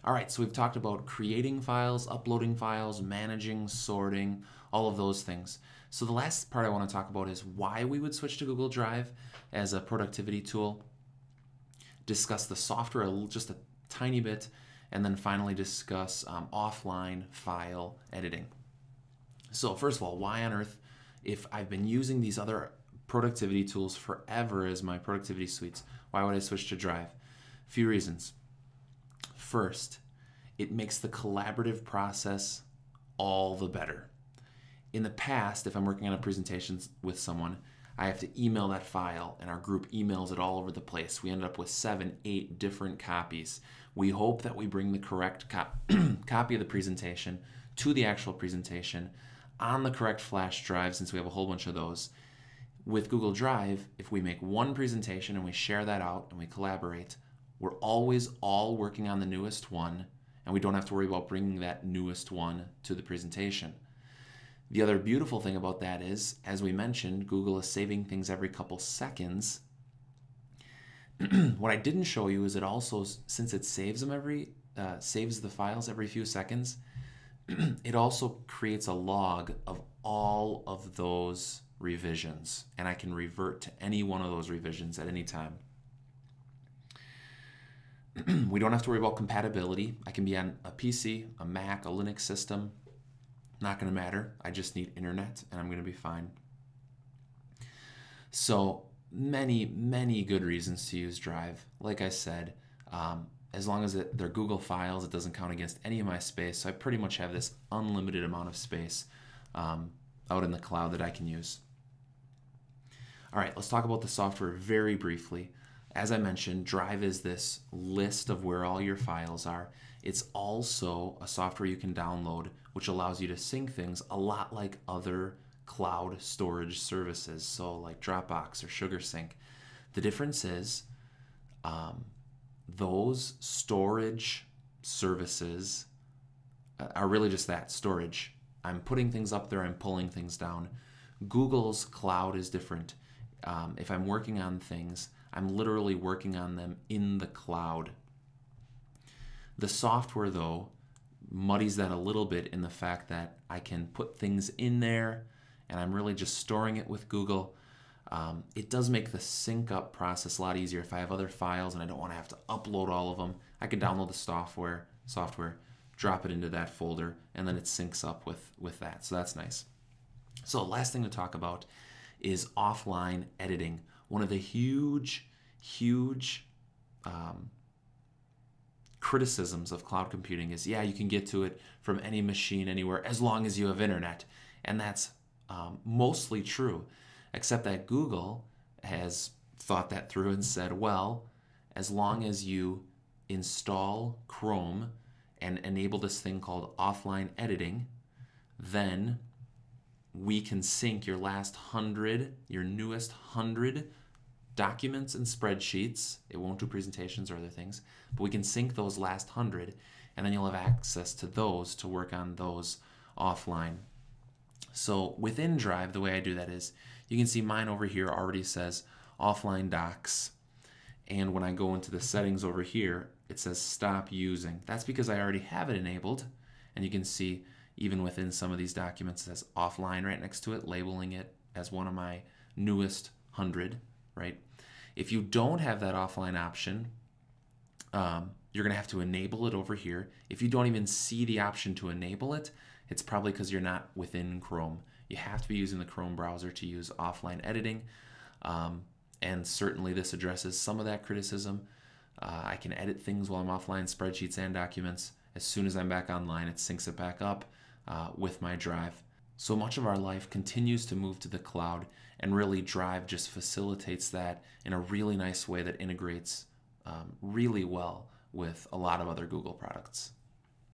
All right, so we've talked about creating files, uploading files, managing, sorting, all of those things. So the last part I want to talk about is why we would switch to Google Drive as a productivity tool, discuss the software just a tiny bit, and then finally discuss offline file editing. So first of all, why on earth, if I've been using these other productivity tools forever as my productivity suites, why would I switch to Drive? A few reasons. First, it makes the collaborative process all the better. In the past, if I'm working on a presentation with someone, I have to email that file and our group emails it all over the place. We ended up with 7, 8 different copies. We hope that we bring the correct copy of the presentation to the actual presentation on the correct flash drive, since we have a whole bunch of those. With Google Drive, if we make one presentation and we share that out and we collaborate, we're always all working on the newest one, and we don't have to worry about bringing that newest one to the presentation. The other beautiful thing about that is, as we mentioned, Google is saving things every couple seconds. What I didn't show you is it also, since it saves them saves the files every few seconds, it also creates a log of all of those revisions, and I can revert to any one of those revisions at any time. We don't have to worry about compatibility. I can be on a PC, a Mac, a Linux system. Not going to matter. I just need internet and I'm going to be fine. So many, many good reasons to use Drive. Like I said, as long as they're Google files, it doesn't count against any of my space. So I pretty much have this unlimited amount of space out in the cloud that I can use. All right, let's talk about the software very briefly. As I mentioned, Drive is this list of where all your files are. It's also a software you can download, which allows you to sync things a lot like other cloud storage services, so like Dropbox or SugarSync. The difference is those storage services are really just that, storage. I'm putting things up there, I'm pulling things down. Google's cloud is different. If I'm working on things, I'm literally working on them in the cloud. The software, though, muddies that a little bit in the fact that I can put things in there and I'm really just storing it with Google. It does make the sync up process a lot easier. If I have other files and I don't want to have to upload all of them, I can download the software, drop it into that folder, and then it syncs up with that. So that's nice. So last thing to talk about is offline editing. One of the huge criticisms of cloud computing is, yeah, you can get to it from any machine anywhere as long as you have internet. And that's mostly true, except that Google has thought that through and said, well, as long as you install Chrome and enable this thing called offline editing, then we can sync your last 100, your newest 100 documents and spreadsheets. It won't do presentations or other things, but we can sync those last 100, and then you'll have access to those to work on those offline. So within Drive, the way I do that is, you can see mine over here already says offline docs, and when I go into the settings over here, it says stop using. That's because I already have it enabled, and you can see even within some of these documents it says offline right next to it, labeling it as one of my newest 100, right? If you don't have that offline option, you're going to have to enable it over here. If you don't even see the option to enable it, it's probably because you're not within Chrome. You have to be using the Chrome browser to use offline editing, and certainly this addresses some of that criticism. I can edit things while I'm offline, spreadsheets and documents. As soon as I'm back online, it syncs it back up with my Drive. So much of our life continues to move to the cloud, and really Drive just facilitates that in a really nice way that integrates really well with a lot of other Google products.